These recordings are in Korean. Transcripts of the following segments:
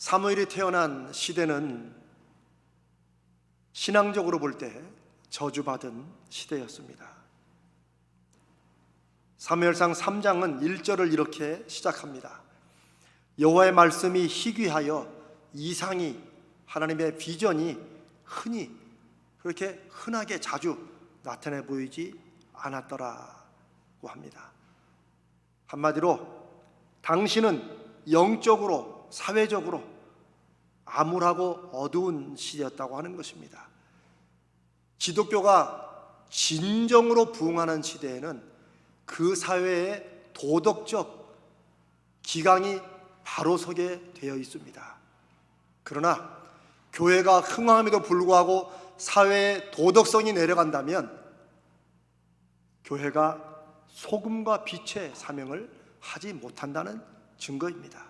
사무엘이 태어난 시대는 신앙적으로 볼 때 저주받은 시대였습니다. 사무엘상 3장은 1절을 이렇게 시작합니다. 여호와의 말씀이 희귀하여 이상이, 하나님의 비전이 흔히, 그렇게 흔하게 자주 나타내 보이지 않았더라고 합니다. 한마디로 당시는 영적으로, 사회적으로 암울하고 어두운 시대였다고 하는 것입니다. 기독교가 진정으로 부흥하는 시대에는 그 사회의 도덕적 기강이 바로 서게 되어 있습니다. 그러나 교회가 흥황함에도 불구하고 사회의 도덕성이 내려간다면 교회가 소금과 빛의 사명을 하지 못한다는 증거입니다.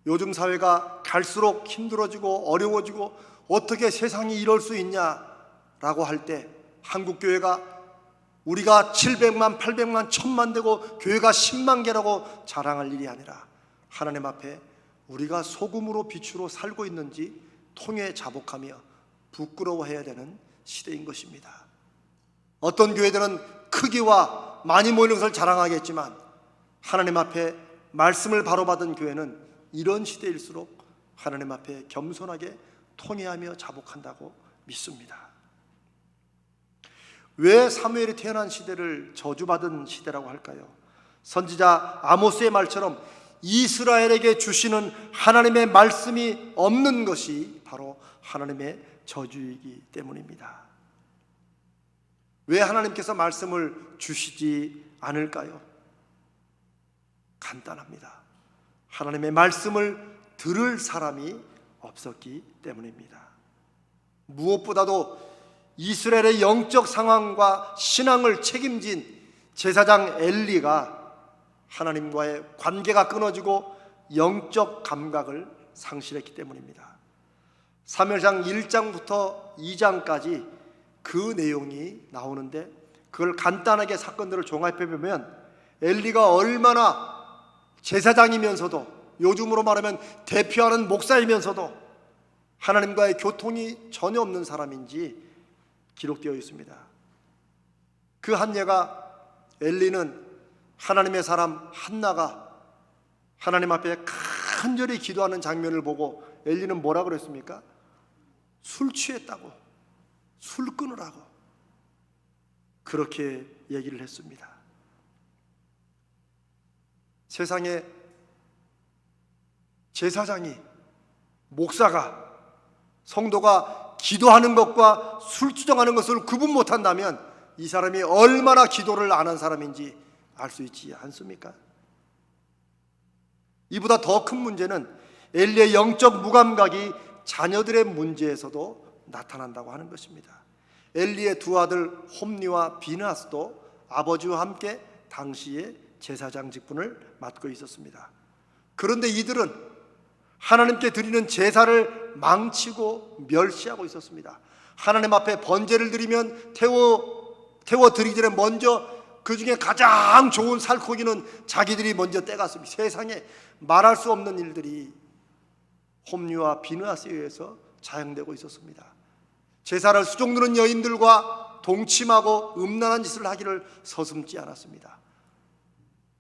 요즘 사회가 갈수록 힘들어지고 어려워지고 어떻게 세상이 이럴 수 있냐라고 할 때 한국교회가 우리가 700만, 800만, 1000만 되고 교회가 10만 개라고 자랑할 일이 아니라 하나님 앞에 우리가 소금으로 빛으로 살고 있는지 통해 자복하며 부끄러워해야 되는 시대인 것입니다. 어떤 교회들은 크기와 많이 모이는 것을 자랑하겠지만 하나님 앞에 말씀을 바로 받은 교회는 이런 시대일수록 하나님 앞에 겸손하게 통회하며 자복한다고 믿습니다. 왜 사무엘이 태어난 시대를 저주받은 시대라고 할까요? 선지자 아모스의 말처럼 이스라엘에게 주시는 하나님의 말씀이 없는 것이 바로 하나님의 저주이기 때문입니다. 왜 하나님께서 말씀을 주시지 않을까요? 간단합니다. 하나님의 말씀을 들을 사람이 없었기 때문입니다. 무엇보다도 이스라엘의 영적 상황과 신앙을 책임진 제사장 엘리가 하나님과의 관계가 끊어지고 영적 감각을 상실했기 때문입니다. 사무엘상 1장부터 2장까지 그 내용이 나오는데 그걸 간단하게 사건들을 종합해 보면 엘리가 얼마나 제사장이면서도, 요즘으로 말하면 대표하는 목사이면서도 하나님과의 교통이 전혀 없는 사람인지 기록되어 있습니다. 그 한 예가 엘리는 하나님의 사람 한나가 하나님 앞에 간절히 기도하는 장면을 보고 엘리는 뭐라 그랬습니까? 술 취했다고, 술 끊으라고 그렇게 얘기를 했습니다. 세상에 제사장이, 목사가, 성도가 기도하는 것과 술 주정하는 것을 구분 못한다면 이 사람이 얼마나 기도를 안 한 사람인지 알 수 있지 않습니까? 이보다 더 큰 문제는 엘리의 영적 무감각이 자녀들의 문제에서도 나타난다고 하는 것입니다. 엘리의 두 아들 홈니와 비나스도 아버지와 함께 당시에 제사장 직분을 맡고 있었습니다. 그런데 이들은 하나님께 드리는 제사를 망치고 멸시하고 있었습니다. 하나님 앞에 번제를 드리면 태워 드리기 전에 먼저 그 중에 가장 좋은 살코기는 자기들이 먼저 떼갔습니다. 세상에 말할 수 없는 일들이 홈리와 비느하스에 의해서 자행되고 있었습니다. 제사를 수종드는 여인들과 동침하고 음란한 짓을 하기를 서슴지 않았습니다.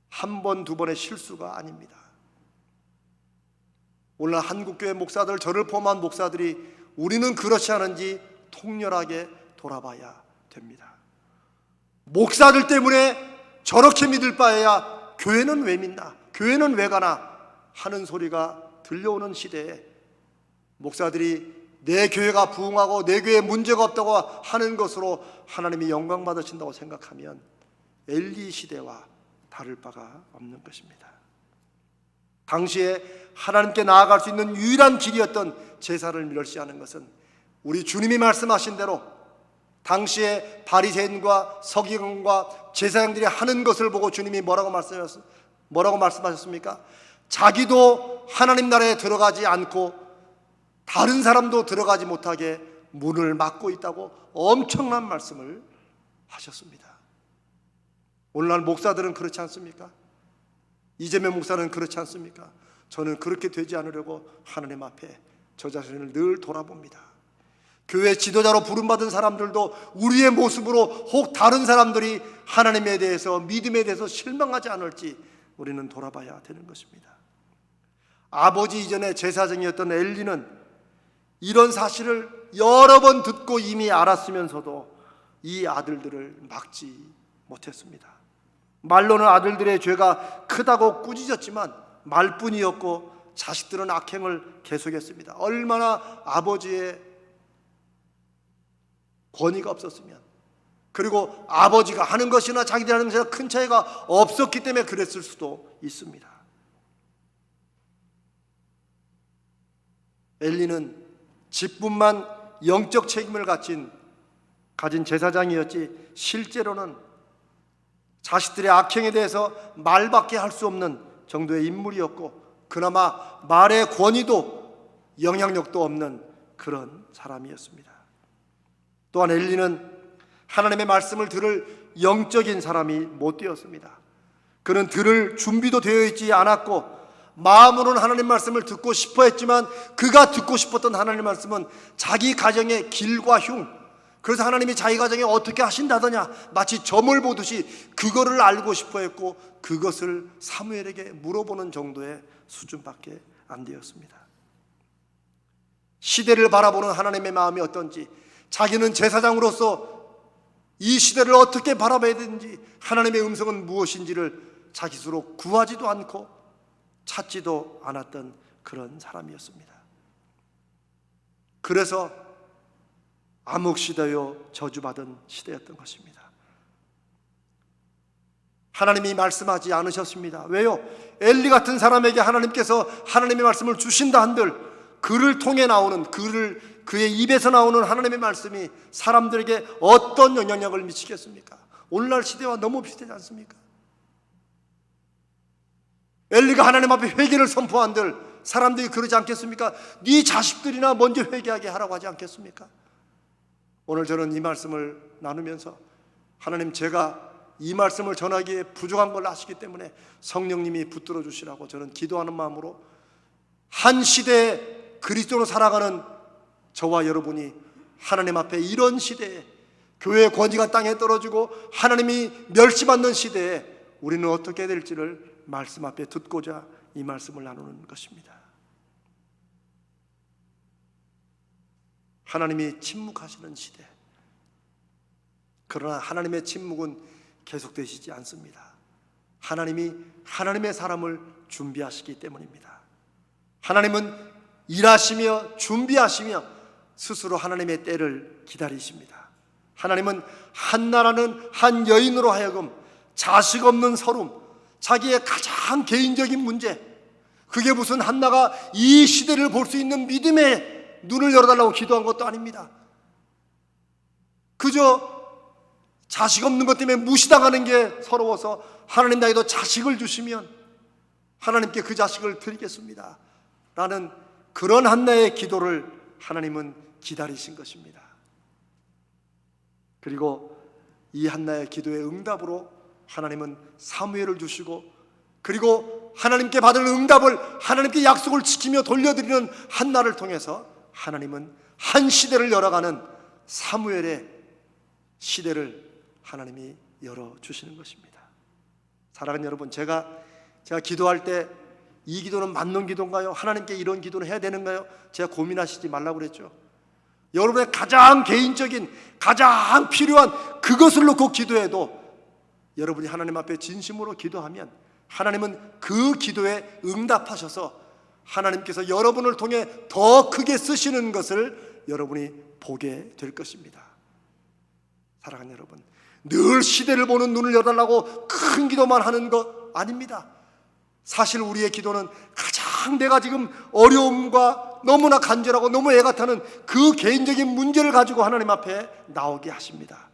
한 번, 두 번의 실수가 아닙니다. 오늘 한국교회 목사들, 저를 포함한 목사들이 우리는 그렇지 않은지 통렬하게 돌아봐야 됩니다. 목사들 때문에 저렇게 믿을 바에야 교회는 왜 믿나, 교회는 왜 가나 하는 소리가 들려오는 시대에 목사들이 내 교회가 부흥하고 내 교회에 문제가 없다고 하는 것으로 하나님이 영광 받으신다고 생각하면 엘리 시대와 다를 바가 없는 것입니다. 당시에 하나님께 나아갈 수 있는 유일한 길이었던 제사를 멸시하는 것은 우리 주님이 말씀하신 대로 당시에 바리새인과 서기관과 제사장들이 하는 것을 보고 주님이 뭐라고 말씀하셨습니까? 자기도 하나님 나라에 들어가지 않고 다른 사람도 들어가지 못하게 문을 막고 있다고 엄청난 말씀을 하셨습니다. 오늘날 목사들은 그렇지 않습니까? 이재명 목사는 그렇지 않습니까? 저는 그렇게 되지 않으려고 하나님 앞에 저 자신을 늘 돌아봅니다. 교회 지도자로 부름받은 사람들도 우리의 모습으로 혹 다른 사람들이 하나님에 대해서, 믿음에 대해서 실망하지 않을지 우리는 돌아봐야 되는 것입니다. 아버지 이전에 제사장이었던 엘리는 이런 사실을 여러 번 듣고 이미 알았으면서도 이 아들들을 막지 못했습니다. 말로는 아들들의 죄가 크다고 꾸짖었지만 말뿐이었고 자식들은 악행을 계속했습니다. 얼마나 아버지의 권위가 없었으면, 그리고 아버지가 하는 것이나 자기들이 하는 것이나 큰 차이가 없었기 때문에 그랬을 수도 있습니다. 엘리는 직분만 영적 책임을 가진 제사장이었지 실제로는 자식들의 악행에 대해서 말밖에 할 수 없는 정도의 인물이었고, 그나마 말의 권위도 영향력도 없는 그런 사람이었습니다. 또한 엘리는 하나님의 말씀을 들을 영적인 사람이 못 되었습니다. 그는 들을 준비도 되어 있지 않았고, 마음으로는 하나님 말씀을 듣고 싶어 했지만 그가 듣고 싶었던 하나님 말씀은 자기 가정의 길과 흉, 그래서 하나님이 자기 가정에 어떻게 하신다더냐, 마치 점을 보듯이 그거를 알고 싶어 했고, 그것을 사무엘에게 물어보는 정도의 수준밖에 안 되었습니다. 시대를 바라보는 하나님의 마음이 어떤지, 자기는 제사장으로서 이 시대를 어떻게 바라봐야 되는지, 하나님의 음성은 무엇인지를 자기 스스로 구하지도 않고 찾지도 않았던 그런 사람이었습니다. 그래서 암흑시대요 저주받은 시대였던 것입니다. 하나님이 말씀하지 않으셨습니다. 왜요? 엘리 같은 사람에게 하나님께서 하나님의 말씀을 주신다 한들 그를 통해 나오는, 그의 입에서 나오는 하나님의 말씀이 사람들에게 어떤 영향력을 미치겠습니까? 오늘날 시대와 너무 비슷하지 않습니까? 엘리가 하나님 앞에 회개를 선포한들 사람들이 그러지 않겠습니까? 네 자식들이나 먼저 회개하게 하라고 하지 않겠습니까? 오늘 저는 이 말씀을 나누면서 하나님, 제가 이 말씀을 전하기에 부족한 걸 아시기 때문에 성령님이 붙들어 주시라고 저는 기도하는 마음으로 한 시대에 그리스도로 살아가는 저와 여러분이 하나님 앞에 이런 시대에 교회의 권위가 땅에 떨어지고 하나님이 멸시받는 시대에 우리는 어떻게 해야 될지를 말씀 앞에 듣고자 이 말씀을 나누는 것입니다. 하나님이 침묵하시는 시대, 그러나 하나님의 침묵은 계속되시지 않습니다. 하나님이 하나님의 사람을 준비하시기 때문입니다. 하나님은 일하시며 준비하시며 스스로 하나님의 때를 기다리십니다. 하나님은 한나라는 한 여인으로 하여금 자식 없는 서름, 자기의 가장 개인적인 문제, 그게 무슨 한나가 이 시대를 볼 수 있는 믿음의 눈을 열어달라고 기도한 것도 아닙니다. 그저 자식 없는 것 때문에 무시당하는 게 서러워서 하나님, 나에도 자식을 주시면 하나님께 그 자식을 드리겠습니다 라는 그런 한나의 기도를 하나님은 기다리신 것입니다. 그리고 이 한나의 기도의 응답으로 하나님은 사무엘을 주시고, 그리고 하나님께 받을 응답을 하나님께 약속을 지키며 돌려드리는 한나를 통해서 하나님은 한 시대를 열어가는 사무엘의 시대를 하나님이 열어주시는 것입니다. 사랑하는 여러분, 제가 기도할 때 이 기도는 맞는 기도인가요? 하나님께 이런 기도를 해야 되는가요? 제가 고민하시지 말라고 그랬죠. 여러분의 가장 개인적인, 가장 필요한 그것을 놓고 기도해도 여러분이 하나님 앞에 진심으로 기도하면 하나님은 그 기도에 응답하셔서 하나님께서 여러분을 통해 더 크게 쓰시는 것을 여러분이 보게 될 것입니다. 사랑하는 여러분, 늘 시대를 보는 눈을 여달라고 큰 기도만 하는 것 아닙니다. 사실 우리의 기도는 가장 내가 지금 어려움과 너무나 간절하고 너무 애가 타는 그 개인적인 문제를 가지고 하나님 앞에 나오게 하십니다.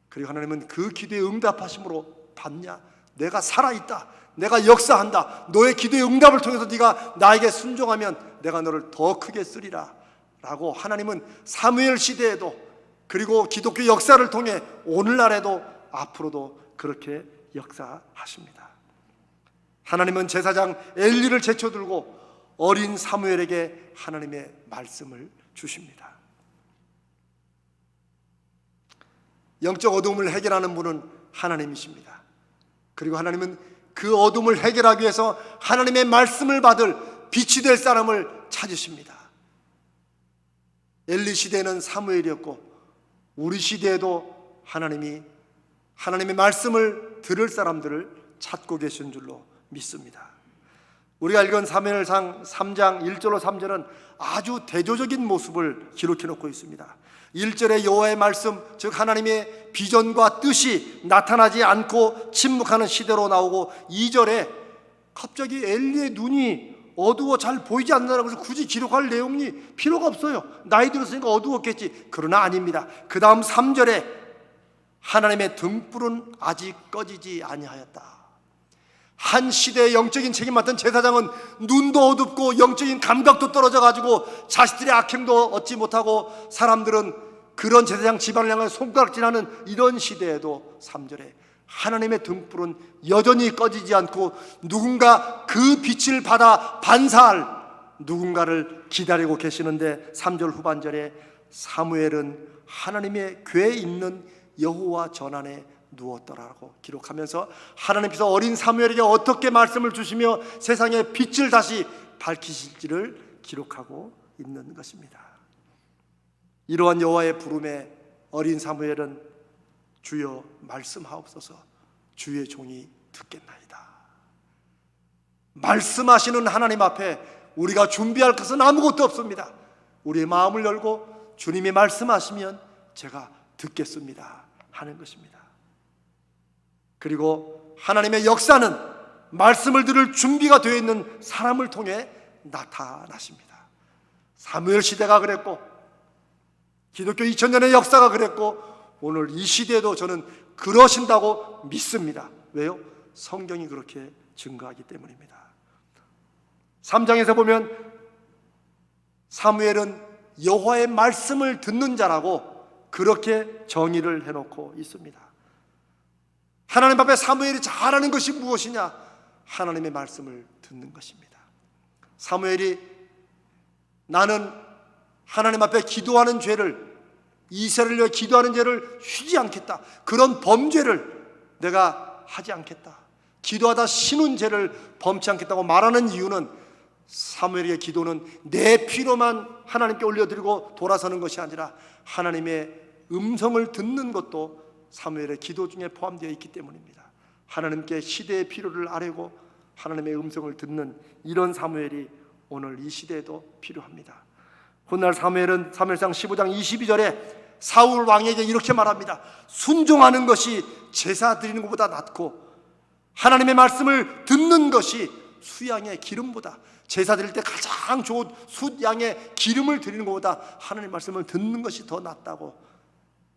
그리고 하나님은 그 기도에 응답하심으로 봤냐? 내가 살아있다, 내가 역사한다, 너의 기도의 응답을 통해서 네가 나에게 순종하면 내가 너를 더 크게 쓰리라 라고 하나님은 사무엘 시대에도, 그리고 기독교 역사를 통해 오늘날에도 앞으로도 그렇게 역사하십니다. 하나님은 제사장 엘리를 제쳐들고 어린 사무엘에게 하나님의 말씀을 주십니다. 영적 어둠을 해결하는 분은 하나님이십니다. 그리고 하나님은 그 어둠을 해결하기 위해서 하나님의 말씀을 받을 빛이 될 사람을 찾으십니다. 엘리 시대에는 사무엘이었고 우리 시대에도 하나님의 말씀을 들을 사람들을 찾고 계신 줄로 믿습니다. 우리가 읽은 사무엘상 3장 1절로 3절은 아주 대조적인 모습을 기록해 놓고 있습니다. 1절에 여호와의 말씀, 즉 하나님의 비전과 뜻이 나타나지 않고 침묵하는 시대로 나오고, 2절에 갑자기 엘리의 눈이 어두워 잘 보이지 않는다고 해서 굳이 기록할 내용이 필요가 없어요. 나이 들었으니까 어두웠겠지. 그러나 아닙니다. 그 다음 3절에 하나님의 등불은 아직 꺼지지 아니하였다. 한 시대의 영적인 책임 맡은 제사장은 눈도 어둡고 영적인 감각도 떨어져가지고 자식들의 악행도 얻지 못하고, 사람들은 그런 제사장 집안을 향해 손가락질하는 이런 시대에도 3절에 하나님의 등불은 여전히 꺼지지 않고 누군가 그 빛을 받아 반사할 누군가를 기다리고 계시는데, 3절 후반절에 사무엘은 하나님의 궤에 있는 여호와 전안에 누웠더라고 기록하면서 하나님께서 어린 사무엘에게 어떻게 말씀을 주시며 세상의 빛을 다시 밝히실지를 기록하고 있는 것입니다. 이러한 여호와의 부름에 어린 사무엘은 주여 말씀하옵소서, 주의 종이 듣겠나이다. 말씀하시는 하나님 앞에 우리가 준비할 것은 아무것도 없습니다. 우리의 마음을 열고 주님이 말씀하시면 제가 듣겠습니다 하는 것입니다. 그리고 하나님의 역사는 말씀을 들을 준비가 되어 있는 사람을 통해 나타나십니다. 사무엘 시대가 그랬고, 기독교 2000년의 역사가 그랬고, 오늘 이 시대에도 저는 그러신다고 믿습니다. 왜요? 성경이 그렇게 증거하기 때문입니다. 3장에서 보면 사무엘은 여호와의 말씀을 듣는 자라고 그렇게 정의를 해놓고 있습니다. 하나님 앞에 사무엘이 잘하는 것이 무엇이냐? 하나님의 말씀을 듣는 것입니다. 사무엘이 나는 하나님 앞에 기도하는 죄를, 이스라엘을 위해 기도하는 죄를 쉬지 않겠다, 그런 범죄를 내가 하지 않겠다, 기도하다 쉬는 죄를 범치 않겠다고 말하는 이유는, 사무엘의 기도는 내 피로만 하나님께 올려드리고 돌아서는 것이 아니라 하나님의 음성을 듣는 것도 사무엘의 기도 중에 포함되어 있기 때문입니다. 하나님께 시대의 필요를 아뢰고 하나님의 음성을 듣는 이런 사무엘이 오늘 이 시대에도 필요합니다. 훗날 사무엘은 사무엘상 15장 22절에 사울 왕에게 이렇게 말합니다. 순종하는 것이 제사 드리는 것보다 낫고 하나님의 말씀을 듣는 것이 수양의 기름보다, 제사 드릴 때 가장 좋은 숫양의 기름을 드리는 것보다 하나님의 말씀을 듣는 것이 더 낫다고,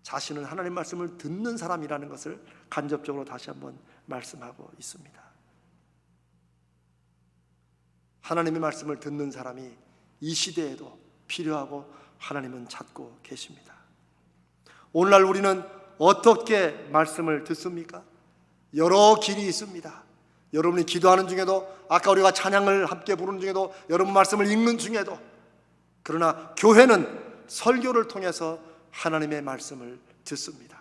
자신은 하나님의 말씀을 듣는 사람이라는 것을 간접적으로 다시 한번 말씀하고 있습니다. 하나님의 말씀을 듣는 사람이 이 시대에도 필요하고 하나님은 찾고 계십니다. 오늘날 우리는 어떻게 말씀을 듣습니까? 여러 길이 있습니다. 여러분이 기도하는 중에도, 아까 우리가 찬양을 함께 부르는 중에도, 여러분 말씀을 읽는 중에도, 그러나 교회는 설교를 통해서 하나님의 말씀을 듣습니다.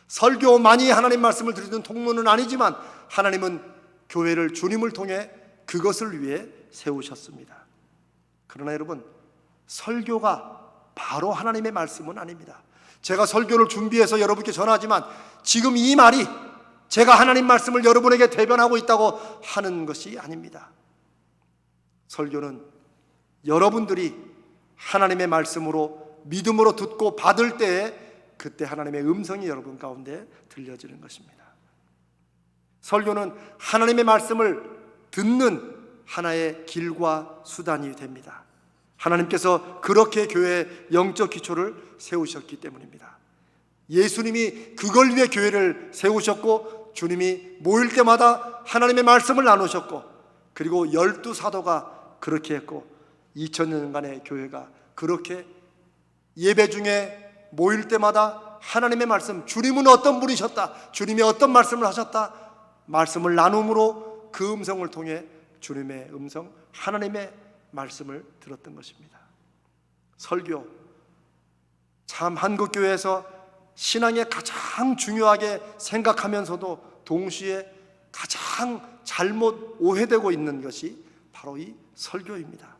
설교만이 하나님 말씀을 드리는 통로는 아니지만 하나님은 교회를 주님을 통해 그것을 위해 세우셨습니다. 그러나 여러분, 설교가 바로 하나님의 말씀은 아닙니다. 제가 설교를 준비해서 여러분께 전하지만 지금 이 말이 제가 하나님 말씀을 여러분에게 대변하고 있다고 하는 것이 아닙니다. 설교는 여러분들이 하나님의 말씀으로 믿음으로 듣고 받을 때에 그때 하나님의 음성이 여러분 가운데 들려지는 것입니다. 설교는 하나님의 말씀을 듣는 하나의 길과 수단이 됩니다. 하나님께서 그렇게 교회의 영적 기초를 세우셨기 때문입니다. 예수님이 그걸 위해 교회를 세우셨고, 주님이 모일 때마다 하나님의 말씀을 나누셨고, 그리고 12사도가 그렇게 했고, 2000년간의 교회가 그렇게 예배 중에 모일 때마다 하나님의 말씀, 주님은 어떤 분이셨다, 주님이 어떤 말씀을 하셨다, 말씀을 나눔으로 그 음성을 통해 주님의 음성, 하나님의 말씀을 들었던 것입니다. 설교, 참 한국교회에서 신앙에 가장 중요하게 생각하면서도 동시에 가장 잘못 오해되고 있는 것이 바로 이 설교입니다.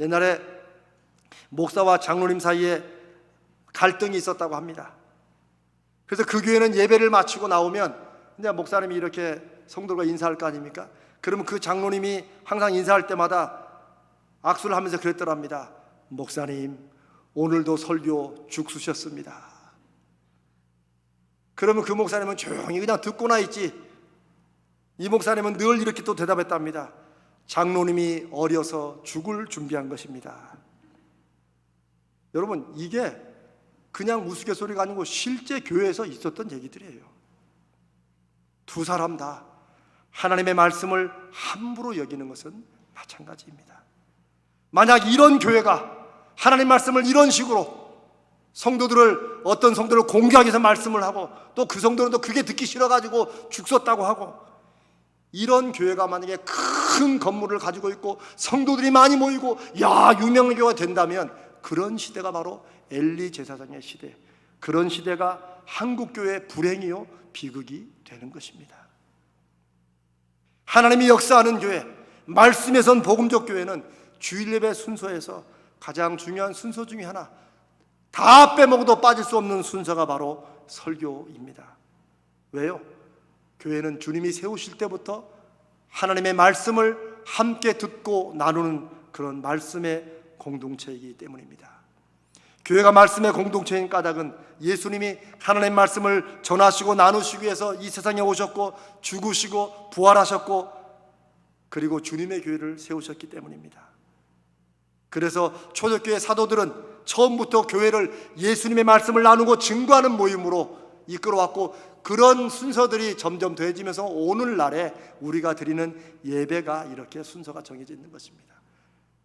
옛날에 목사와 장로님 사이에 갈등이 있었다고 합니다. 그래서 그 교회는 예배를 마치고 나오면 이제 목사님이 이렇게 성도들과 인사할 거 아닙니까? 그러면 그 장로님이 항상 인사할 때마다 악수를 하면서 그랬더랍니다. 목사님, 오늘도 설교 죽수셨습니다. 그러면 그 목사님은 조용히 그냥 듣고나 있지. 이 목사님은 늘 이렇게 또 대답했답니다. 장로님이 어려서 죽을 준비한 것입니다. 여러분, 이게 그냥 우스갯소리가 아니고 실제 교회에서 있었던 얘기들이에요. 두 사람 다 하나님의 말씀을 함부로 여기는 것은 마찬가지입니다. 만약 이런 교회가 하나님 말씀을 이런 식으로 성도들을, 어떤 성도를 공격하기 위해서 말씀을 하고 또 그 성도는 또 그게 듣기 싫어가지고 죽었다고 하고, 이런 교회가 만약에 큰 건물을 가지고 있고 성도들이 많이 모이고 유명한 교회가 된다면 그런 시대가 바로 엘리 제사장의 시대, 그런 시대가 한국교회의 불행이요 비극이 되는 것입니다. 하나님이 역사하는 교회, 말씀에 선 복음적 교회는 주일 예배 순서에서 가장 중요한 순서 중에 하나, 다 빼먹어도 빠질 수 없는 순서가 바로 설교입니다. 왜요? 교회는 주님이 세우실 때부터 하나님의 말씀을 함께 듣고 나누는 그런 말씀의 공동체이기 때문입니다. 교회가 말씀의 공동체인 까닭은 예수님이 하나님의 말씀을 전하시고 나누시기 위해서 이 세상에 오셨고 죽으시고 부활하셨고 그리고 주님의 교회를 세우셨기 때문입니다. 그래서 초대교회 사도들은 처음부터 교회를 예수님의 말씀을 나누고 증거하는 모임으로 이끌어왔고, 그런 순서들이 점점 더해지면서 오늘날에 우리가 드리는 예배가 이렇게 순서가 정해져 있는 것입니다.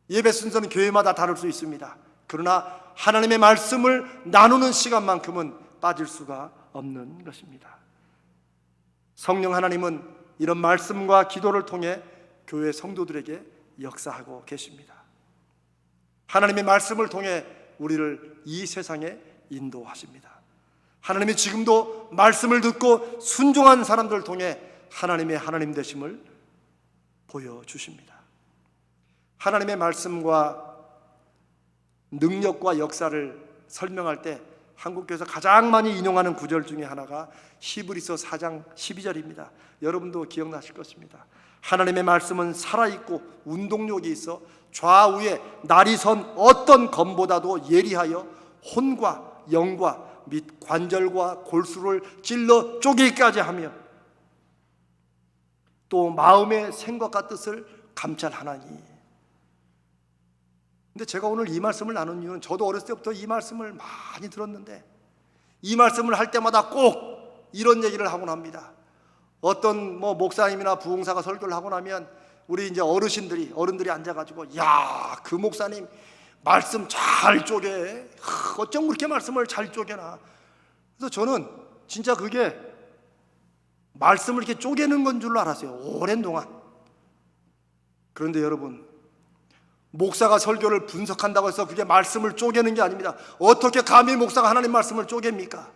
예배 순서는 교회마다 다를 수 있습니다. 그러나 하나님의 말씀을 나누는 시간만큼은 빠질 수가 없는 것입니다. 성령 하나님은 이런 말씀과 기도를 통해 교회 성도들에게 역사하고 계십니다. 하나님의 말씀을 통해 우리를 이 세상에 인도하십니다. 하나님이 지금도 말씀을 듣고 순종한 사람들을 통해 하나님의 하나님 되심을 보여주십니다. 하나님의 말씀과 능력과 역사를 설명할 때 한국교회에서 가장 많이 인용하는 구절 중에 하나가 히브리서 4장 12절입니다. 여러분도 기억나실 것입니다. 하나님의 말씀은 살아있고 운동력이 있어 좌우에 날이 선 어떤 검보다도 예리하여 혼과 영과 및 관절과 골수를 찔러 쪼개기까지 하며 또 마음의 생각과 뜻을 감찰하나니. 근데 제가 오늘 이 말씀을 나눈 이유는, 저도 어렸을 때부터 이 말씀을 많이 들었는데 이 말씀을 할 때마다 꼭 이런 얘기를 하곤 합니다. 어떤 목사님이나 부흥사가 설교를 하고 나면 우리 이제 어른들이 앉아가지고, 그 목사님 말씀 잘 쪼개. 어쩜 그렇게 말씀을 잘 쪼개나. 그래서 저는 진짜 그게 말씀을 이렇게 쪼개는 건 줄 알았어요, 오랜 동안. 그런데 여러분, 목사가 설교를 분석한다고 해서 그게 말씀을 쪼개는 게 아닙니다. 어떻게 감히 목사가 하나님 말씀을 쪼갭니까?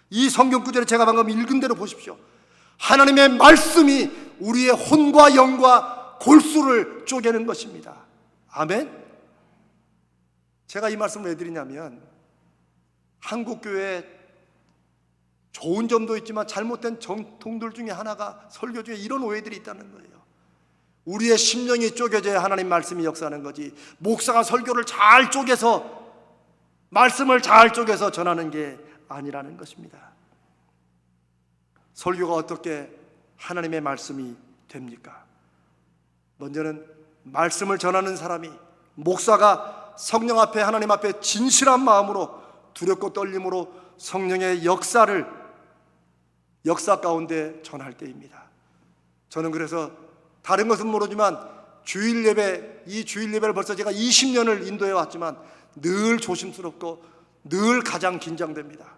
이 성경 구절에 제가 방금 읽은 대로 보십시오. 하나님의 말씀이 우리의 혼과 영과 골수를 쪼개는 것입니다. 아멘. 제가 이 말씀을 왜 드리냐면, 한국교회에 좋은 점도 있지만 잘못된 전통들 중에 하나가 설교 중에 이런 오해들이 있다는 거예요. 우리의 심령이 쪼개져야 하나님 말씀이 역사하는 거지, 목사가 설교를 잘 쪼개서 말씀을 잘 쪼개서 전하는 게 아니라는 것입니다. 설교가 어떻게 하나님의 말씀이 됩니까? 먼저는 말씀을 전하는 사람이, 목사가 성령 앞에, 하나님 앞에 진실한 마음으로 두렵고 떨림으로 성령의 역사 가운데 전할 때입니다. 저는 그래서 다른 것은 모르지만 이 주일 예배를 벌써 제가 20년을 인도해 왔지만 늘 조심스럽고 늘 가장 긴장됩니다.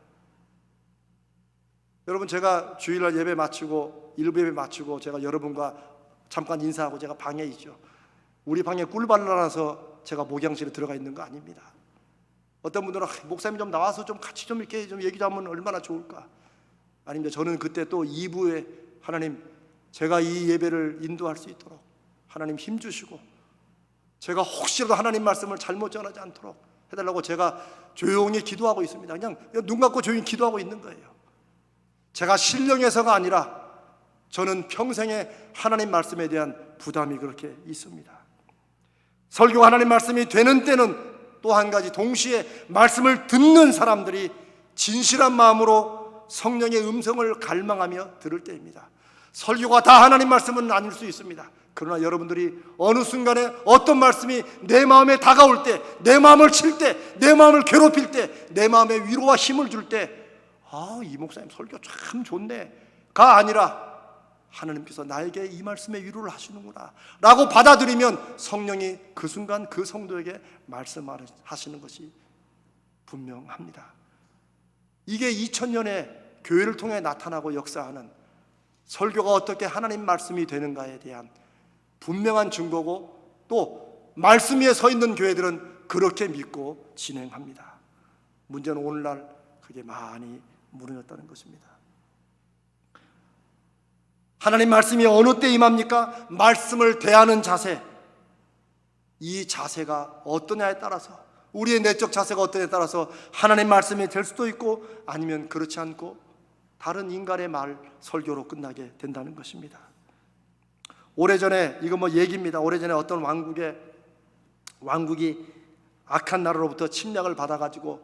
여러분, 제가 주일날 예배 마치고, 일부 예배 마치고 제가 여러분과 잠깐 인사하고 제가 방에 있죠. 우리 방에 꿀 발라놔서 제가 목양실에 들어가 있는 거 아닙니다. 어떤 분들은 목사님 좀 나와서 좀 같이 좀 이렇게 좀 얘기 좀 하면 얼마나 좋을까. 아닙니다. 저는 그때 또 2부에 하나님, 제가 이 예배를 인도할 수 있도록 하나님 힘 주시고, 제가 혹시라도 하나님 말씀을 잘못 전하지 않도록 해달라고 제가 조용히 기도하고 있습니다. 그냥 눈 감고 조용히 기도하고 있는 거예요. 제가 신령해서가 아니라 저는 평생에 하나님 말씀에 대한 부담이 그렇게 있습니다. 설교가 하나님 말씀이 되는 때는 또 한 가지, 동시에 말씀을 듣는 사람들이 진실한 마음으로 성령의 음성을 갈망하며 들을 때입니다. 설교가 다 하나님 말씀은 아닐 수 있습니다. 그러나 여러분들이 어느 순간에 어떤 말씀이 내 마음에 다가올 때, 내 마음을 칠 때, 내 마음을 괴롭힐 때, 내 마음에 위로와 힘을 줄 때, 이 목사님 설교 참 좋네가 아니라 하나님께서 나에게 이 말씀에 위로를 하시는구나 라고 받아들이면 성령이 그 순간 그 성도에게 말씀하시는 것이 분명합니다. 이게 2000년의 교회를 통해 나타나고 역사하는 설교가 어떻게 하나님 말씀이 되는가에 대한 분명한 증거고, 또 말씀 위에 서 있는 교회들은 그렇게 믿고 진행합니다. 문제는 오늘날 그게 많이 무너졌다는 것입니다. 하나님 말씀이 어느 때 임합니까? 말씀을 대하는 자세, 이 자세가 어떠냐에 따라서, 우리의 내적 자세가 어떠냐에 따라서 하나님 말씀이 될 수도 있고 아니면 그렇지 않고 다른 인간의 말, 설교로 끝나게 된다는 것입니다. 오래전에, 이거 뭐 얘기입니다. 오래전에 어떤 왕국이 악한 나라로부터 침략을 받아가지고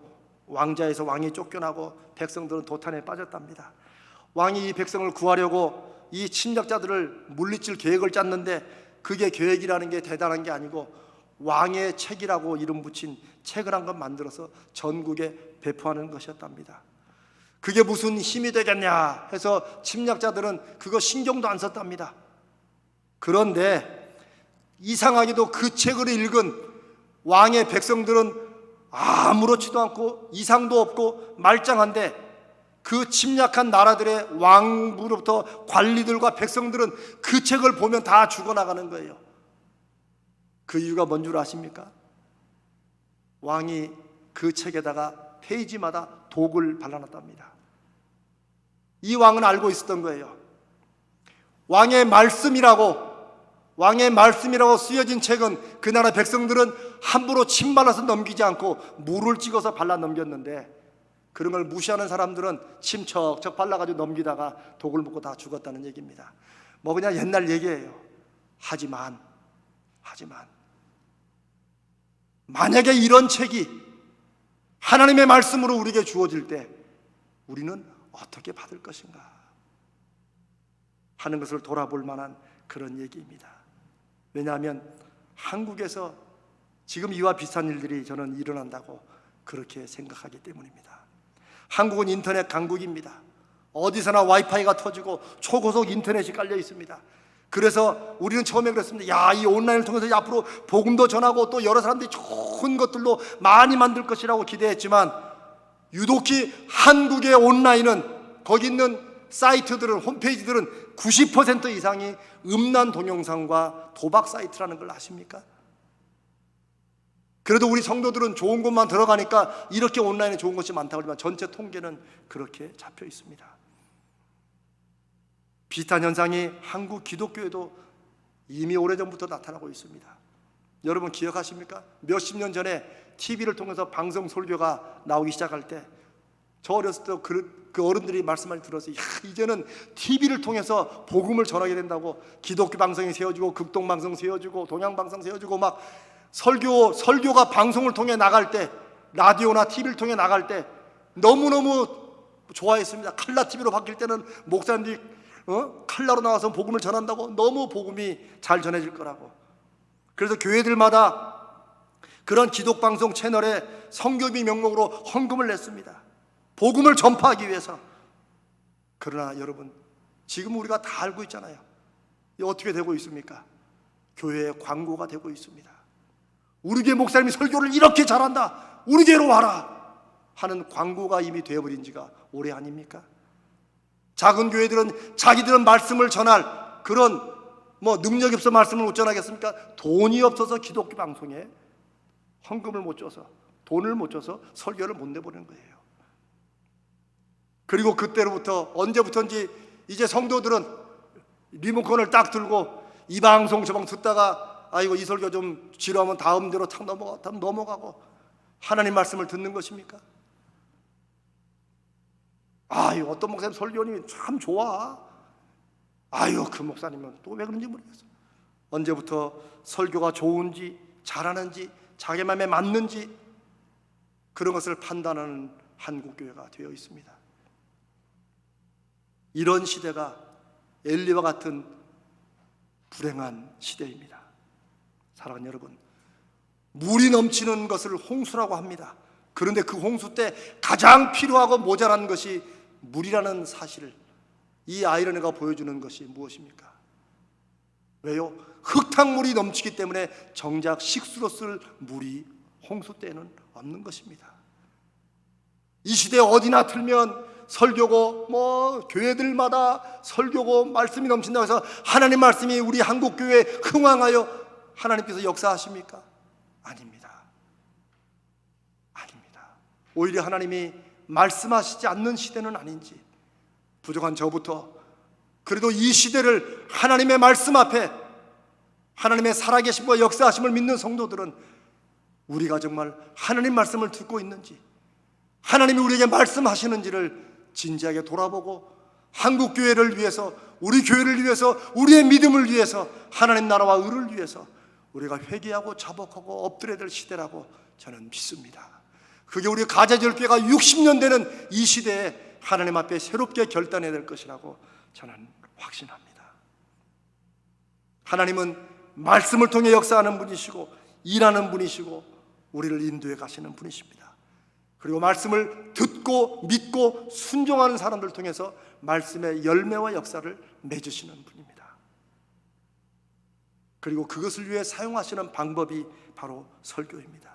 왕자에서 왕이 쫓겨나고 백성들은 도탄에 빠졌답니다. 왕이 이 백성을 구하려고 이 침략자들을 물리칠 계획을 짰는데, 그게 계획이라는 게 대단한 게 아니고 왕의 책이라고 이름 붙인 책을 한 권 만들어서 전국에 배포하는 것이었답니다. 그게 무슨 힘이 되겠냐 해서 침략자들은 그거 신경도 안 썼답니다. 그런데 이상하게도 그 책을 읽은 왕의 백성들은 아무렇지도 않고 이상도 없고 말짱한데, 그 침략한 나라들의 왕부로부터 관리들과 백성들은 그 책을 보면 다 죽어나가는 거예요. 그 이유가 뭔 줄 아십니까? 왕이 그 책에다가 페이지마다 독을 발라놨답니다. 이 왕은 알고 있었던 거예요. 왕의 말씀이라고 쓰여진 책은 그 나라 백성들은 함부로 침 발라서 넘기지 않고 물을 찍어서 발라 넘겼는데, 그런 걸 무시하는 사람들은 침 척척 발라가지고 넘기다가 독을 먹고 다 죽었다는 얘기입니다. 뭐 그냥 옛날 얘기예요. 하지만 만약에 이런 책이 하나님의 말씀으로 우리에게 주어질 때 우리는 어떻게 받을 것인가 하는 것을 돌아볼 만한 그런 얘기입니다. 왜냐하면 한국에서 지금 이와 비슷한 일들이 저는 일어난다고 그렇게 생각하기 때문입니다. 한국은 인터넷 강국입니다. 어디서나 와이파이가 터지고 초고속 인터넷이 깔려 있습니다. 그래서 우리는 처음에 그랬습니다. 이 온라인을 통해서 앞으로 복음도 전하고 또 여러 사람들이 좋은 것들로 많이 만들 것이라고 기대했지만, 유독히 한국의 온라인은, 거기 있는 사이트들은, 홈페이지들은 90% 이상이 음란 동영상과 도박 사이트라는 걸 아십니까? 그래도 우리 성도들은 좋은 곳만 들어가니까 이렇게 온라인에 좋은 것이 많다고 하지만 전체 통계는 그렇게 잡혀 있습니다. 비슷한 현상이 한국 기독교에도 이미 오래전부터 나타나고 있습니다. 여러분 기억하십니까? 몇십 년 전에 TV를 통해서 방송 설교가 나오기 시작할 때, 저 어렸을 때 그 어른들이 말씀을 들었어요. 이제는 TV를 통해서 복음을 전하게 된다고 기독교 방송이 세워지고 극동 방송 세워지고 동양 방송 세워지고 막 설교가 방송을 통해 나갈 때, 라디오나 TV를 통해 나갈 때 너무너무 좋아했습니다. 칼라 TV로 바뀔 때는 목사님들이 칼라로 나와서 복음을 전한다고 너무 복음이 잘 전해질 거라고. 그래서 교회들마다 그런 기독방송 채널에 선교비 명목으로 헌금을 냈습니다. 복음을 전파하기 위해서. 그러나 여러분, 지금 우리가 다 알고 있잖아요. 이게 어떻게 되고 있습니까? 교회의 광고가 되고 있습니다. 우리 교회 목사님이 설교를 이렇게 잘한다, 우리 교회로 와라 하는 광고가 이미 되어버린 지가 오래 아닙니까? 작은 교회들은 자기들은 말씀을 전할 그런 뭐 능력이 없어 말씀을 못 전하겠습니까? 돈이 없어서 기독교 방송에 헌금을 못 줘서, 돈을 못 줘서 설교를 못 내보내는 거예요. 그리고 그때로부터 언제부터인지 이제 성도들은 리모컨을 딱 들고 이 방송 저 방송 듣다가 아이고 이 설교 좀 지루하면 다음 대로 탁 넘어가고 하나님 말씀을 듣는 것입니까? 아유 어떤 목사님 설교님이 참 좋아. 아유 그 목사님은 또 왜 그런지 모르겠어. 언제부터 설교가 좋은지 잘하는지 자기 마음에 맞는지 그런 것을 판단하는 한국교회가 되어 있습니다. 이런 시대가 엘리와 같은 불행한 시대입니다. 사랑하는 여러분, 물이 넘치는 것을 홍수라고 합니다. 그런데 그 홍수 때 가장 필요하고 모자란 것이 물이라는 사실을 이 아이러니가 보여주는 것이 무엇입니까? 왜요? 흙탕물이 넘치기 때문에 정작 식수로 쓸 물이 홍수 때는 없는 것입니다. 이 시대에 어디나 틀면 설교고 뭐 교회들마다 설교고 말씀이 넘친다고 해서 하나님 말씀이 우리 한국교회에 흥황하여 하나님께서 역사하십니까? 아닙니다. 아닙니다. 오히려 하나님이 말씀하시지 않는 시대는 아닌지 부족한 저부터 그래도 이 시대를 하나님의 말씀 앞에 하나님의 살아계심과 역사하심을 믿는 성도들은 우리가 정말 하나님 말씀을 듣고 있는지 하나님이 우리에게 말씀하시는지를 진지하게 돌아보고 한국교회를 위해서 우리 교회를 위해서 우리의 믿음을 위해서 하나님 나라와 의를 위해서 우리가 회개하고 자복하고 엎드려야 될 시대라고 저는 믿습니다. 그게 우리 가자절교회가 60년 되는 이 시대에 하나님 앞에 새롭게 결단해야 될 것이라고 저는 확신합니다. 하나님은 말씀을 통해 역사하는 분이시고 일하는 분이시고 우리를 인도해 가시는 분이십니다. 그리고 말씀을 듣고 믿고 순종하는 사람들 통해서 말씀의 열매와 역사를 맺으시는 분입니다. 그리고 그것을 위해 사용하시는 방법이 바로 설교입니다.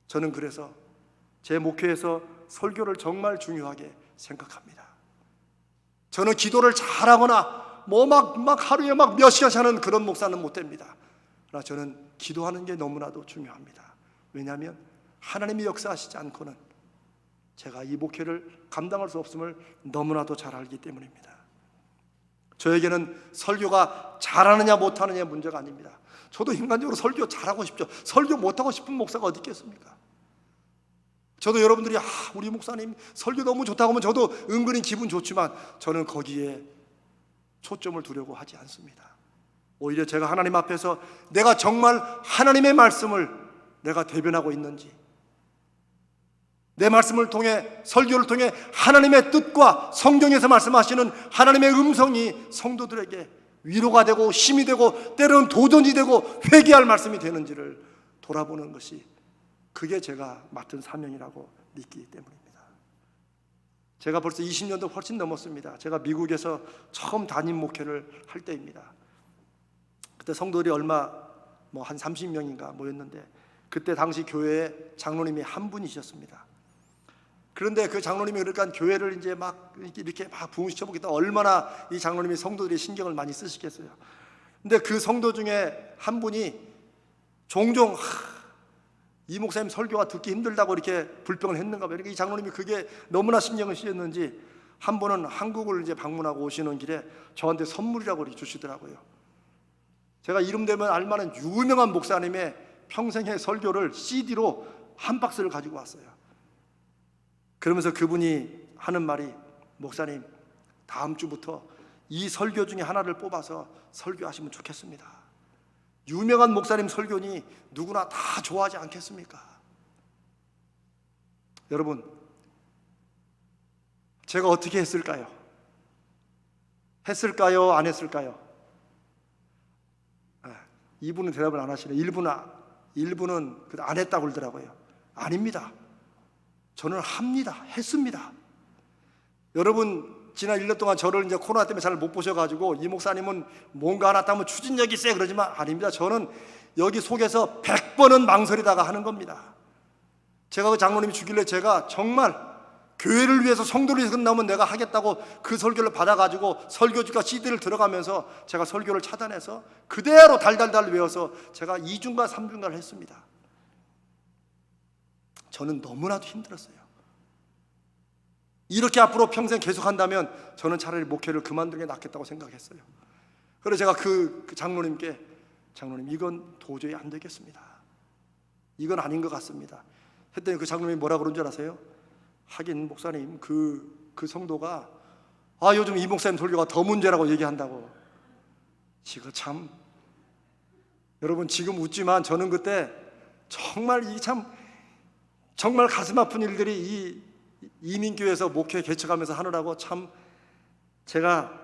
저는 그래서 제 목회에서 설교를 정말 중요하게 생각합니다. 저는 기도를 잘하거나 뭐 막 하루에 막 몇 시간씩 하는 그런 목사는 못 됩니다. 그러나 저는 기도하는 게 너무나도 중요합니다. 왜냐하면 하나님이 역사하시지 않고는 제가 이 목회를 감당할 수 없음을 너무나도 잘 알기 때문입니다. 저에게는 설교가 잘하느냐 못하느냐의 문제가 아닙니다. 저도 인간적으로 설교 잘하고 싶죠. 설교 못하고 싶은 목사가 어디 있겠습니까? 저도 여러분들이 우리 목사님 설교 너무 좋다고 하면 저도 은근히 기분 좋지만 저는 거기에 초점을 두려고 하지 않습니다. 오히려 제가 하나님 앞에서 내가 정말 하나님의 말씀을 내가 대변하고 있는지, 내 말씀을 통해 설교를 통해 하나님의 뜻과 성경에서 말씀하시는 하나님의 음성이 성도들에게 위로가 되고 힘이 되고 때로는 도전이 되고 회개할 말씀이 되는지를 돌아보는 것이 그게 제가 맡은 사명이라고 믿기 때문입니다. 제가 벌써 20년도 훨씬 넘었습니다. 제가 미국에서 처음 담임 목회를 할 때입니다. 그때 성도들이 한 30명인가 모였는데 그때 당시 교회에 장로님이 한 분이셨습니다. 그런데 그 장로님이 그러니까 교회를 이제 막 이렇게 막 부흥시켜보겠다. 얼마나 이 장로님이 성도들의 신경을 많이 쓰시겠어요. 근데 그 성도 중에 한 분이 종종 이 목사님 설교가 듣기 힘들다고 이렇게 불평을 했는가 봐요. 그러니까 이 장로님이 그게 너무나 신경을 쓰였는지 한 번은 한국을 이제 방문하고 오시는 길에 저한테 선물이라고 이렇게 주시더라고요. 제가 이름 되면 알만한 유명한 목사님의 평생의 설교를 CD로 한 박스를 가지고 왔어요. 그러면서 그분이 하는 말이 목사님 다음 주부터 이 설교 중에 하나를 뽑아서 설교하시면 좋겠습니다. 유명한 목사님 설교니 누구나 다 좋아하지 않겠습니까? 여러분 제가 어떻게 했을까요? 했을까요? 안 했을까요? 이분은 대답을 안 하시네. 일부는 안 했다고 그러더라고요. 아닙니다. 저는 합니다. 했습니다. 여러분 지난 1년 동안 저를 이제 코로나 때문에 잘 못 보셔가지고 이 목사님은 뭔가 하나 따면 추진력이 세 그러지만 아닙니다. 저는 여기 속에서 100번은 망설이다가 하는 겁니다. 제가 그 장로님이 주길래 제가 정말 교회를 위해서 성도를 위해서 끝나면 내가 하겠다고 그 설교를 받아가지고 설교지가 CD를 들어가면서 제가 설교를 찾아내서 그대로 달달달 외워서 제가 2주인가 3주인가를 했습니다. 저는 너무나도 힘들었어요. 이렇게 앞으로 평생 계속한다면 저는 차라리 목회를 그만두는 게 낫겠다고 생각했어요. 그래서 제가 그 장로님께, 장로님 이건 도저히 안 되겠습니다. 이건 아닌 것 같습니다. 했더니 그 장로님이 뭐라 그런 줄 아세요? 하긴 목사님 그 성도가 요즘 이 목사님 설교가 더 문제라고 얘기한다고. 이거 참, 여러분 지금 웃지만 저는 그때 정말 정말 가슴 아픈 일들이 이 이민교회에서 목회 개척하면서 하느라고 참 제가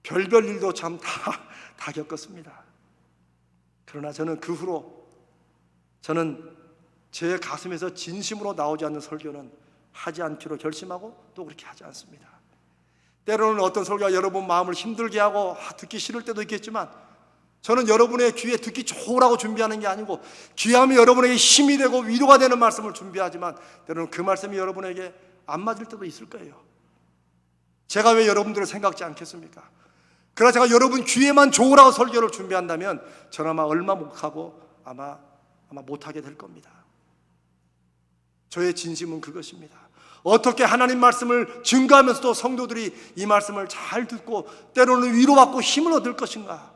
별별 일도 참 다 겪었습니다. 그러나 저는 그 후로 저는 제 가슴에서 진심으로 나오지 않는 설교는 하지 않기로 결심하고 또 그렇게 하지 않습니다. 때로는 어떤 설교가 여러분 마음을 힘들게 하고 듣기 싫을 때도 있겠지만 저는 여러분의 귀에 듣기 좋으라고 준비하는 게 아니고 귀하면 여러분에게 힘이 되고 위로가 되는 말씀을 준비하지만 때로는 그 말씀이 여러분에게 안 맞을 때도 있을 거예요. 제가 왜 여러분들을 생각지 않겠습니까? 그러나 제가 여러분 귀에만 좋으라고 설교를 준비한다면 저는 아마 얼마 못하고 아마 못하게 될 겁니다. 저의 진심은 그것입니다. 어떻게 하나님 말씀을 증거하면서도 성도들이 이 말씀을 잘 듣고 때로는 위로받고 힘을 얻을 것인가?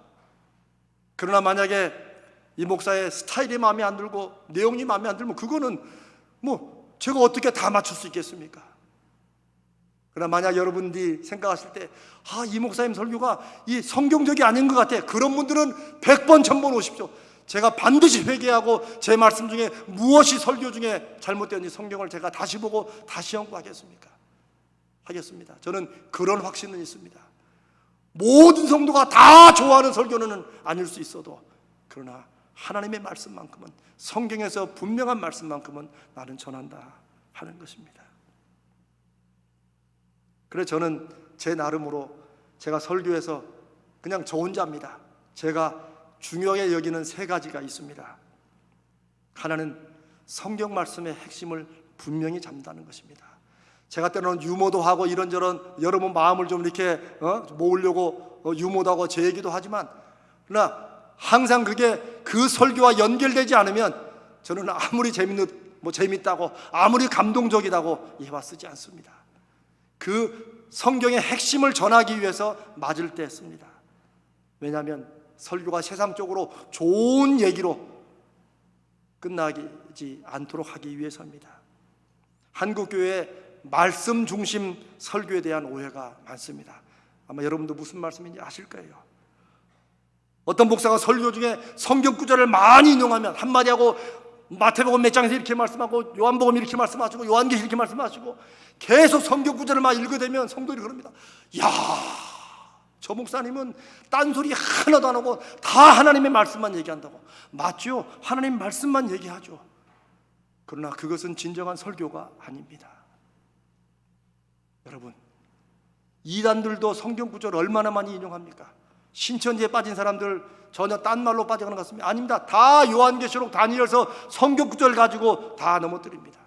그러나 만약에 이 목사의 스타일이 마음에 안 들고 내용이 마음에 안 들면 그거는 제가 어떻게 다 맞출 수 있겠습니까? 그러나 만약 여러분들이 생각하실 때 이 목사님 설교가 이 성경적이 아닌 것 같아, 그런 분들은 100번 1000번 오십시오. 제가 반드시 회개하고 제 말씀 중에 무엇이 설교 중에 잘못되었는지 성경을 제가 다시 보고 다시 연구하겠습니다. 저는 그런 확신은 있습니다. 모든 성도가 다 좋아하는 설교는 아닐 수 있어도 그러나 하나님의 말씀만큼은, 성경에서 분명한 말씀만큼은 나는 전한다 하는 것입니다. 그래서 저는 제 나름으로 제가 설교에서 그냥 저 혼자입니다. 제가 중요하게 여기는 3가지가 있습니다. 하나는 성경 말씀의 핵심을 분명히 잡는다는 것입니다. 제가 때로는 유머도 하고 이런저런 여러분 마음을 좀 이렇게 모으려고 유머도 하고 제 얘기도 하지만 그러나 항상 그게 그 설교와 연결되지 않으면 저는 아무리 재밌다고 아무리 감동적이다고 예화 쓰지 않습니다. 그 성경의 핵심을 전하기 위해서 맞을 때 씁니다. 왜냐하면 설교가 세상적으로 좋은 얘기로 끝나지 않도록 하기 위해서입니다. 한국교회의 말씀 중심 설교에 대한 오해가 많습니다. 아마 여러분도 무슨 말씀인지 아실 거예요. 어떤 목사가 설교 중에 성경 구절을 많이 인용하면 한마디 하고 마태복음 몇 장에서 이렇게 말씀하고 요한복음 이렇게 말씀하시고 요한계시 이렇게 말씀하시고 계속 성경 구절을 막 읽어대면 성도들이 그럽니다. 야, 저 목사님은 딴소리 하나도 안 하고 다 하나님의 말씀만 얘기한다고. 맞죠? 하나님 말씀만 얘기하죠. 그러나 그것은 진정한 설교가 아닙니다. 여러분, 이단들도 성경 구절을 얼마나 많이 인용합니까? 신천지에 빠진 사람들 전혀 딴 말로 빠져가는 것 같습니다. 아닙니다. 다 요한계시록 다니엘서 성경 구절 가지고 다 넘어뜨립니다.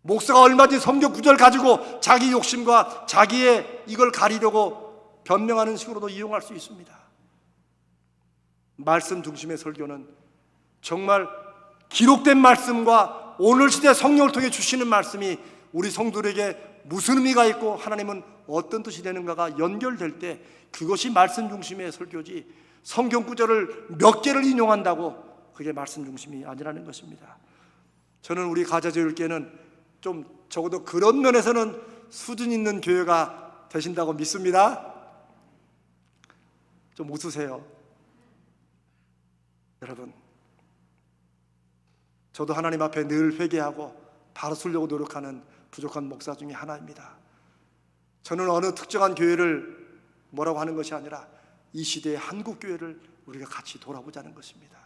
목사가 얼마든지 성경 구절 가지고 자기 욕심과 자기의 이걸 가리려고 변명하는 식으로도 이용할 수 있습니다. 말씀 중심의 설교는 정말 기록된 말씀과 오늘 시대 성령을 통해 주시는 말씀이 우리 성도들에게 무슨 의미가 있고 하나님은 어떤 뜻이 되는가가 연결될 때 그것이 말씀 중심의 설교지, 성경 구절을 몇 개를 인용한다고 그게 말씀 중심이 아니라는 것입니다. 저는 우리 가자제일교회는 좀 적어도 그런 면에서는 수준 있는 교회가 되신다고 믿습니다. 좀 웃으세요. 여러분, 저도 하나님 앞에 늘 회개하고 바로 서려고 노력하는 부족한 목사 중에 하나입니다. 저는 어느 특정한 교회를 뭐라고 하는 것이 아니라 이 시대의 한국 교회를 우리가 같이 돌아보자는 것입니다.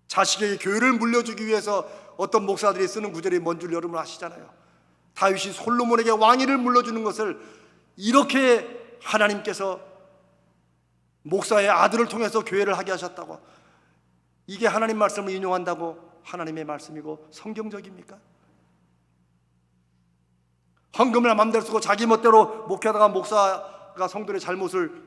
자식에게 교회를 물려주기 위해서 어떤 목사들이 쓰는 구절이 뭔 줄 여러분 아시잖아요. 다윗이 솔로몬에게 왕위를 물려주는 것을 이렇게 하나님께서 목사의 아들을 통해서 교회를 하게 하셨다고, 이게 하나님 말씀을 인용한다고 하나님의 말씀이고 성경적입니까? 헌금을 맘대로 쓰고 자기 멋대로 목회하다가 목사가 성도의 잘못을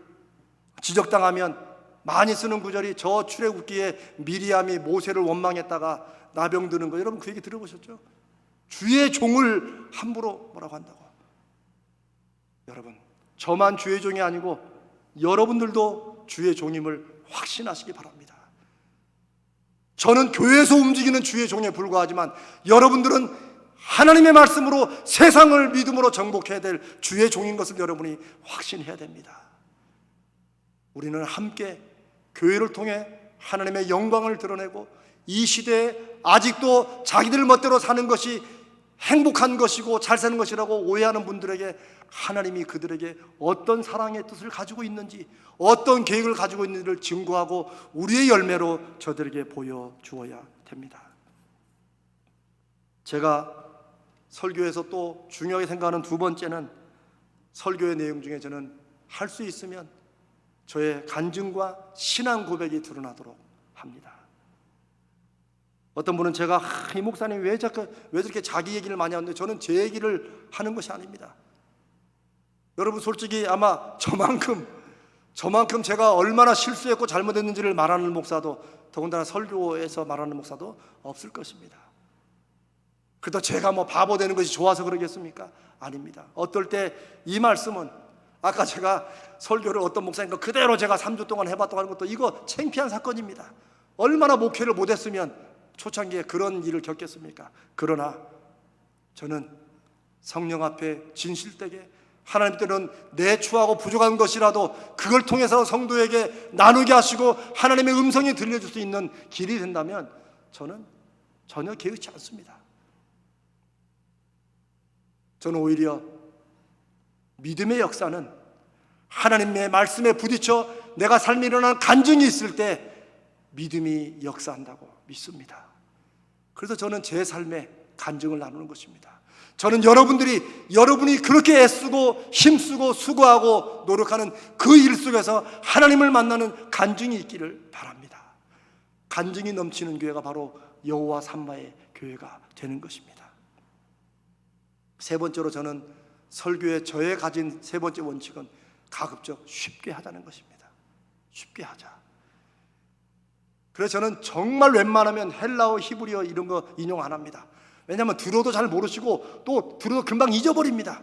지적당하면 많이 쓰는 구절이 저 출애굽기에 미리암이 모세를 원망했다가 나병 드는 거, 여러분 그 얘기 들어보셨죠? 주의 종을 함부로 뭐라고 한다고. 여러분, 저만 주의 종이 아니고 여러분들도 주의 종임을 확신하시기 바랍니다. 저는 교회에서 움직이는 주의 종에 불과하지만 여러분들은 하나님의 말씀으로 세상을 믿음으로 정복해야 될 주의 종인 것을 여러분이 확신해야 됩니다. 우리는 함께 교회를 통해 하나님의 영광을 드러내고 이 시대에 아직도 자기들 멋대로 사는 것이 행복한 것이고 잘 사는 것이라고 오해하는 분들에게 하나님이 그들에게 어떤 사랑의 뜻을 가지고 있는지, 어떤 계획을 가지고 있는지를 증거하고 우리의 열매로 저들에게 보여주어야 됩니다. 제가 설교에서 또 중요하게 생각하는 두 번째는, 설교의 내용 중에 저는 할 수 있으면 저의 간증과 신앙 고백이 드러나도록 합니다. 어떤 분은 제가 이 목사님 왜 저렇게 자기 얘기를 많이 하는데, 저는 제 얘기를 하는 것이 아닙니다. 여러분 솔직히 아마 저만큼 제가 얼마나 실수했고 잘못했는지를 말하는 목사도, 더군다나 설교에서 말하는 목사도 없을 것입니다. 그래도 제가 뭐 바보 되는 것이 좋아서 그러겠습니까? 아닙니다. 어떨 때 이 말씀은, 아까 제가 설교를 어떤 목사님과 그대로 제가 3주 동안 해봤다고 하는 것도 이거 창피한 사건입니다. 얼마나 목회를 못했으면 초창기에 그런 일을 겪겠습니까? 그러나 저는 성령 앞에 진실되게 하나님께는 내 추하고 부족한 것이라도 그걸 통해서 성도에게 나누게 하시고 하나님의 음성이 들려줄 수 있는 길이 된다면 저는 전혀 개의치 않습니다. 저는 오히려 믿음의 역사는 하나님의 말씀에 부딪혀 내가 삶에 일어나는 간증이 있을 때 믿음이 역사한다고 믿습니다. 그래서 저는 제 삶의 간증을 나누는 것입니다. 저는 여러분이 그렇게 애쓰고 힘쓰고 수고하고 노력하는 그 일 속에서 하나님을 만나는 간증이 있기를 바랍니다. 간증이 넘치는 교회가 바로 여호와 삼마의 교회가 되는 것입니다. 세 번째로 저는 설교에 저의 가진 세 번째 원칙은 가급적 쉽게 하자는 것입니다. 쉽게 하자. 그래서 저는 정말 웬만하면 헬라어, 히브리어 이런 거 인용 안 합니다. 왜냐하면 들어도 잘 모르시고 또 들어도 금방 잊어버립니다.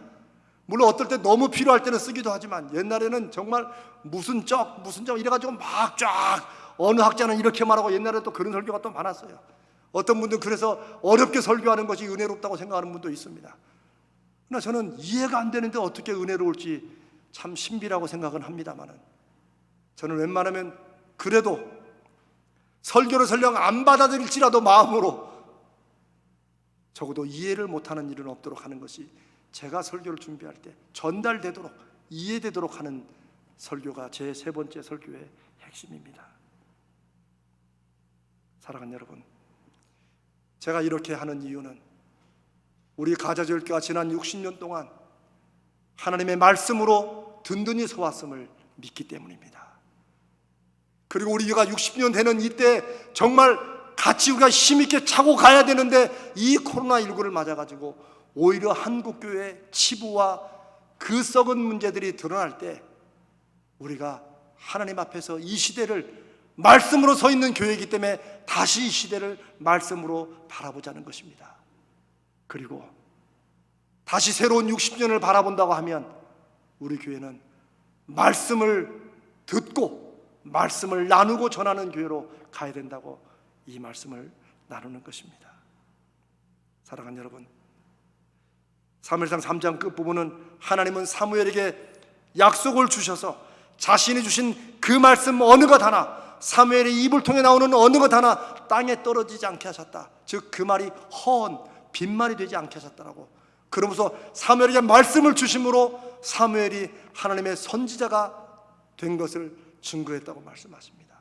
물론 어떨 때 너무 필요할 때는 쓰기도 하지만 옛날에는 정말 무슨 적 이래가지고 막 쫙 어느 학자는 이렇게 말하고, 옛날에 또 그런 설교가 또 많았어요. 어떤 분들은 그래서 어렵게 설교하는 것이 은혜롭다고 생각하는 분도 있습니다. 그러나 저는 이해가 안 되는데 어떻게 은혜로울지 참 신비라고 생각은 합니다만은, 저는 웬만하면 그래도 설교를 설령 안 받아들일지라도 마음으로 적어도 이해를 못하는 일은 없도록 하는 것이 제가 설교를 준비할 때 전달되도록, 이해되도록 하는 설교가 제 세 번째 설교의 핵심입니다. 사랑하는 여러분, 제가 이렇게 하는 이유는 우리 가자절교가 지난 60년 동안 하나님의 말씀으로 든든히 서왔음을 믿기 때문입니다. 그리고 우리가 60년 되는 이때 정말 같이 우리가 힘있게 차고 가야 되는데 이 코로나19를 맞아가지고 오히려 한국교회의 치부와 그 썩은 문제들이 드러날 때 우리가 하나님 앞에서 이 시대를 말씀으로 서 있는 교회이기 때문에 다시 이 시대를 말씀으로 바라보자는 것입니다. 그리고 다시 새로운 60년을 바라본다고 하면 우리 교회는 말씀을 듣고 말씀을 나누고 전하는 교회로 가야 된다고 이 말씀을 나누는 것입니다. 사랑하는 여러분, 사무엘상 3장 끝부분은 하나님은 사무엘에게 약속을 주셔서 자신이 주신 그 말씀 어느 것 하나, 사무엘의 입을 통해 나오는 어느 것 하나 땅에 떨어지지 않게 하셨다. 즉 그 말이 허언, 빈말이 되지 않게 하셨다라고. 그러면서 사무엘에게 말씀을 주심으로 사무엘이 하나님의 선지자가 된 것을 증거했다고 말씀하십니다.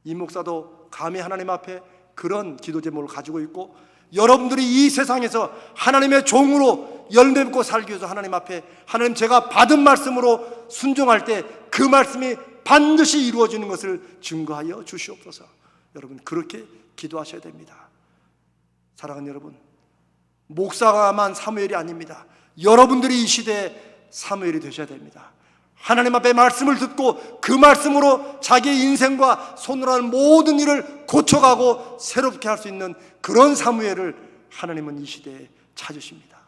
이 목사도 감히 하나님 앞에 그런 기도 제목을 가지고 있고, 여러분들이 이 세상에서 하나님의 종으로 열매 맺고 살기 위해서 하나님 앞에 하나님 제가 받은 말씀으로 순종할 때 그 말씀이 반드시 이루어지는 것을 증거하여 주시옵소서. 여러분 그렇게 기도하셔야 됩니다. 사랑하는 여러분, 목사가만 사무엘이 아닙니다. 여러분들이 이 시대에 사무엘이 되셔야 됩니다. 하나님 앞에 말씀을 듣고 그 말씀으로 자기의 인생과 손으로 하는 모든 일을 고쳐가고 새롭게 할 수 있는 그런 사무엘을 하나님은 이 시대에 찾으십니다.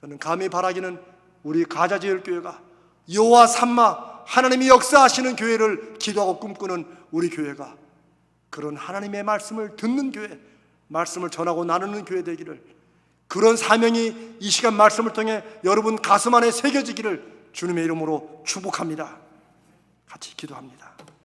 저는 감히 바라기는 우리 가자지엘교회가 여호와 삼마 하나님이 역사하시는 교회를 기도하고 꿈꾸는 우리 교회가 그런 하나님의 말씀을 듣는 교회, 말씀을 전하고 나누는 교회 되기를, 그런 사명이 이 시간 말씀을 통해 여러분 가슴 안에 새겨지기를 주님의 이름으로 축복합니다. 같이 기도합니다.